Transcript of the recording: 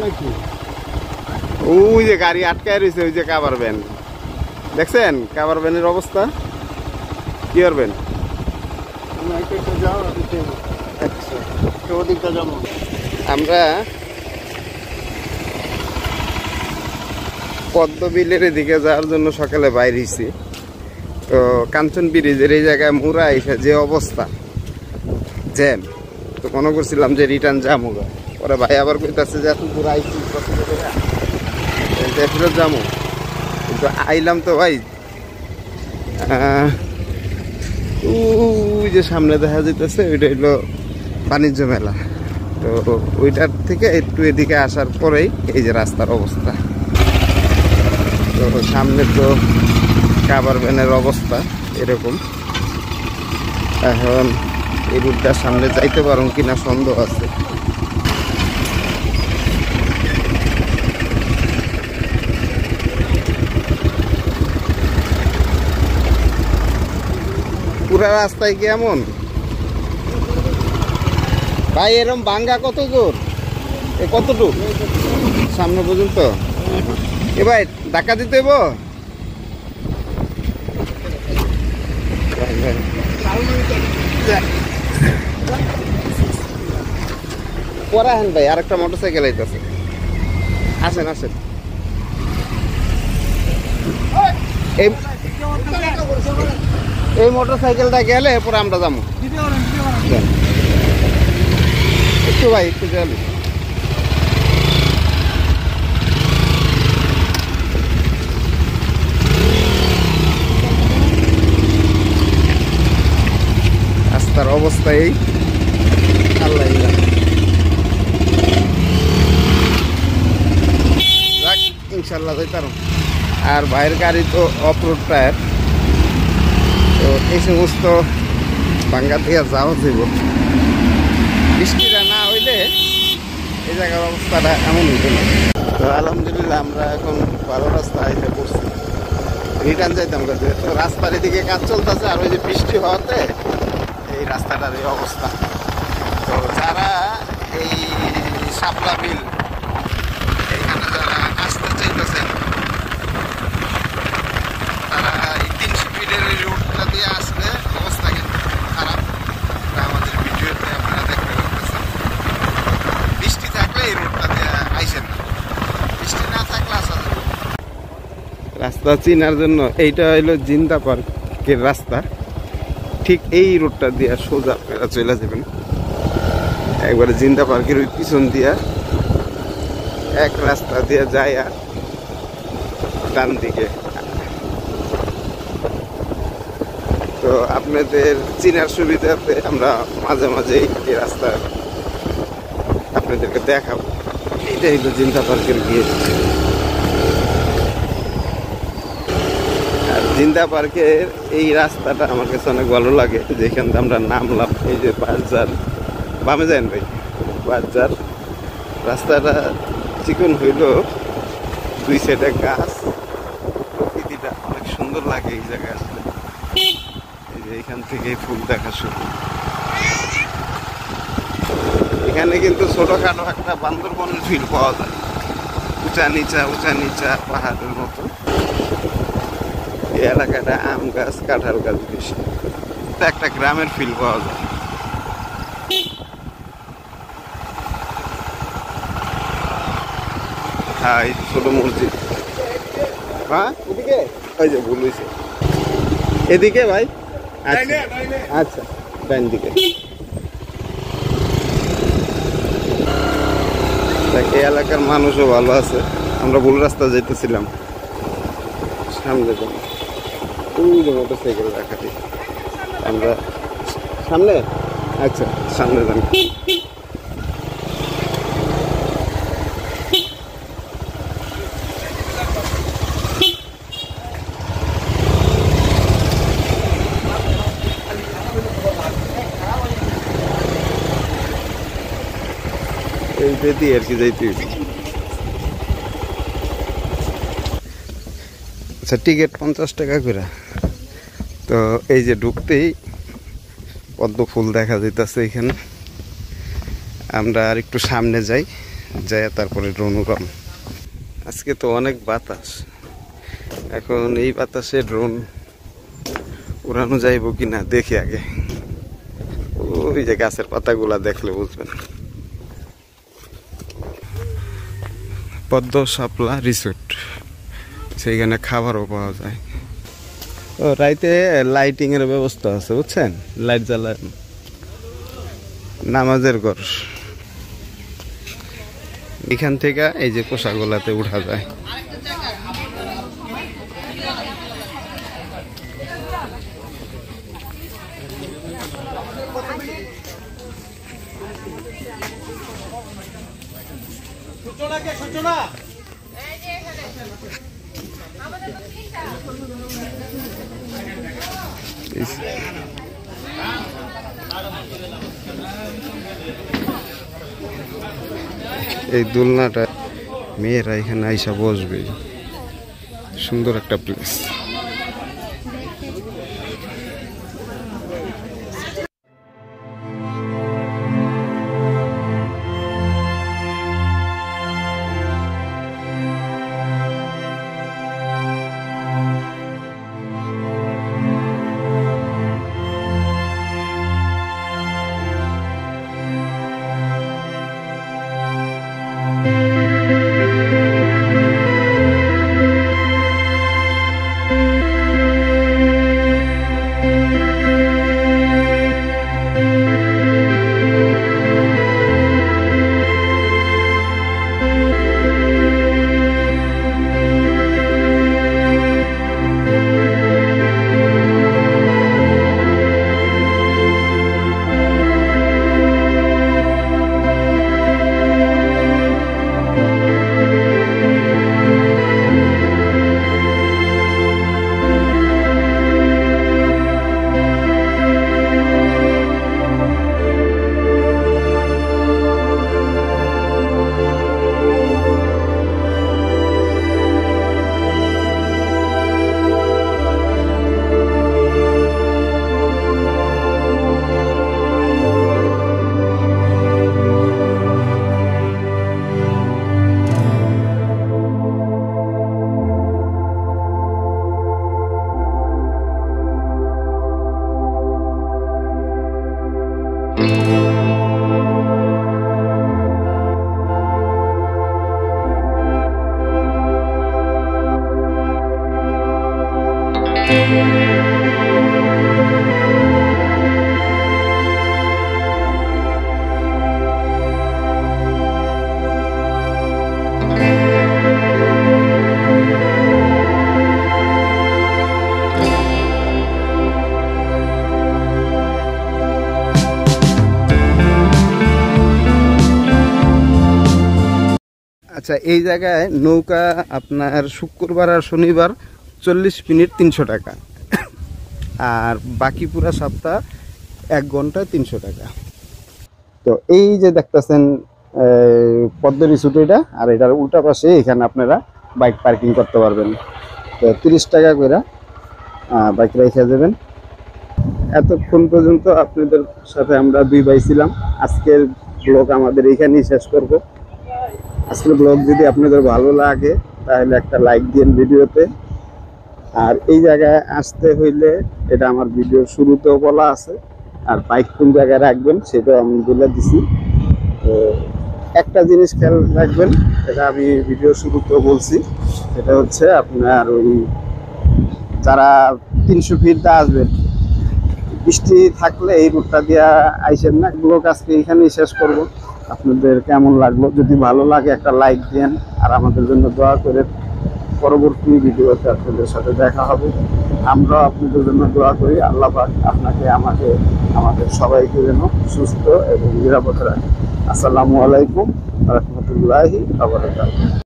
নাকি? ওই যে গাড়ি আটকায় রয়েছে, ওই যে কাভার ভ্যান দেখছেন? কাভার ভ্যানের অবস্থা কি করবেন? আমরা পদ্মবিলের এদিকে যাওয়ার জন্য সকালে বাইরে হয়েছি। তো কাঞ্চন ব্রিজের এই জায়গায় মুরা এসে যে অবস্থা জ্যাম, তো মনে করছিলাম যে রিটার্ন যাবো, পরে ভাই আবার কইতাছে যে এত দূর আইছি ফেরত যাবো, কিন্তু আইলাম তো ভাই ওই যে সামনে দেখা যেতেছে ওইটা হইলো বাণিজ্য মেলা। তো ওইটার থেকে একটু এদিকে আসার পরেই এই যে রাস্তার অবস্থা। তো সামনে তো কাভার ভ্যানের অবস্থা এরকম। এখন এই রুটটার সামনে যাইতে পারো কিনা সন্দেহ আছে। পুরা রাস্তায় কেমন ভাই? এরকম ভাঙ্গা কত দূর? কতটুকু সামনে পর্যন্ত? এ ভাই ধাক্কা দিতে হইব? পরে আহেন ভাই, আর একটা মোটর সাইকেল আইতেছে, আসেন আসেন। এই মোটর সাইকেলটা গেলে পরে আমরা যাবো একটু ভাই, একটু যাবো। রাস্তার অবস্থা এই আল্লাহ ইনশাল্লাহ যাইতাম। আর ভাইয়ের গাড়ি তো অফরোড টায়ার, তো এই সমস্ত ভাঙ্গা থেকে যাওয়া যাব। বৃষ্টিটা না হইলে এই জায়গার অবস্থাটা এমন হইত না। তো আলহামদুলিল্লাহ আমরা এখন ভালো রাস্তা আইতে পড়ছি, রিটার্ন যাইতাম কাছে। তো রাস্তার এদিকে কাজ চলতেছে, আর ওই যে বৃষ্টি হওয়াতে এই রাস্তাটার এই অবস্থা। তো যারা এই শাপলা বিল এইখানে যারা আসতে চাইতেছেন, তারা এই 300 ফিটের এই রোডটা দিয়ে আসলে অবস্থা কিন্তু খারাপ। আমাদের ভিডিওতে আপনারা দেখতে পাচ্ছেন, বৃষ্টি থাকলে এই রোডটা দিয়ে আইসেন না, বৃষ্টি না থাকলে আসা যাবে। রাস্তা চিনার জন্য এইটা হইলো জিন্দা পার্কের রাস্তা, ঠিক এই রোডটা দিয়ে সোজা আপনারা চলে যাবেন একবারে জিন্দা পার্কের ওই পিছন দিয়া এক রাস্তা দিয়ে যায় আর ডান দিকে। তো আপনাদের চিনার সুবিধাতে আমরা মাঝে মাঝে এই রাস্তা আপনাদেরকে দেখাবো। এইটা হইলো জিন্দা পার্কের গেট। আর জিন্দা পার্কের এই রাস্তাটা আমার কাছে অনেক ভালো লাগে, যেখান থেকে আমরা নামলাম। এই যে বাজার বামে যান ভাই, বাজার রাস্তাটা চিকন হইল, দুই সাইডে গাছ, প্রকৃতিটা অনেক সুন্দর লাগে এই জায়গায় আসলে। এই যে এখান থেকে ফুল দেখা শুরু। এখানে কিন্তু ছোটখাটো একটা বান্দরবনের ফিল পাওয়া যায়, উঁচা নিচা পাহাড়ের মতো। এই এলাকাটা আম গাছ কাঁঠাল গাছ বেশি, একটা গ্রামের ফিল পাওয়া যায়। হ্যাঁ, এই ছোট মসজিদ। হ্যাঁ এদিকে, ওই যে ভুল হয়েছে এদিকে ভাই। আচ্ছা আচ্ছা, ডান দিকে। এই এলাকার মানুষও ভালো আছে। আমরা ভুল রাস্তা যাইতেছিলাম, সামনে যাবো। ওই যে মোটর সাইকেল রাখা, আমরা সামনে। আচ্ছা সামনে যান। এইটা দিয়ে আর কি যাইতে। আচ্ছা, টিকিট 50 টাকা করে। তো এই যে ঢুকতেই পদ্ম ফুল দেখা যাইতেছে এখানে। আমরা আর একটু সামনে যাই, যায় তারপরে ড্রোন উড়ানো। আজকে তো অনেক বাতাস, এখন এই বাতাসে ড্রোন উড়ানো যাইব কিনা দেখি আগে। ওই যে গাছের পাতাগুলা দেখলে বুঝবেন। পদ্ম শাপলা রিসোর্ট, সেইখানে খাবারও পাওয়া যায়। ও রাইতে লাইটিং এর ব্যবস্থা আছে বুঝছেন, লাইট জ্বালায়, নামাজের ঘর। এখান থেকে এই যে পোশাকগুলাতে উঠা যায়। এই দোলনাটা মেয়েরা এখানে আইসা বসবে, সুন্দর একটা প্লেস। আচ্ছা, এই জায়গায় নৌকা আপনার শুক্রবার আর শনিবার 40 মিনিট 300 টাকা, আর বাকি পুরা সপ্তাহ 1 ঘন্টায় 300 টাকা। তো এই যে দেখতেছেন পদ্ম রিসোর্ট, এটা আর এটার উল্টা পাশে এখানে আপনারা বাইক পার্কিং করতে পারবেন। তো 30 টাকা করে বাইক রেখে যাবেন। এতক্ষণ পর্যন্ত আপনাদের সাথে আমরা 2 ভাই ছিলাম। আজকের ব্লগ আমাদের এখানেই শেষ করব। আজকের ব্লগ যদি আপনাদের ভালো লাগে তাহলে একটা লাইক দিন ভিডিওতে। আর এই জায়গায় আসতে হইলে এটা আমার ভিডিওর শুরুতেও বলা আছে, আর বাইক কোন জায়গায় রাখবেন সেটাও আমি বলে দিছি। তো একটা জিনিস খেয়াল রাখবেন, এটা আমি ভিডিওর শুরুতেও বলছি, সেটা হচ্ছে আপনার ওই যারা 300 ফিট দা আসবেন, বৃষ্টি থাকলে এই রুটটা দিয়ে আইসেন না। ব্লগ আজকে এখানেই শেষ করব। আপনাদের কেমন লাগলো, যদি ভালো লাগে একটা লাইক দেন, আর আমাদের জন্য দোয়া করে। পরবর্তী ভিডিওতে আপনাদের সাথে দেখা হবে। আমরাও আপনাদের জন্য দোয়া করি। আল্লাহ পাক আপনাকে, আমাকে, আমাদের সবাইকে যেন সুস্থ এবং নিরাপদে রাখে। আসসালামু আলাইকুম ওয়া রাহমাতুল্লাহি ওয়া বারাকাতুহু।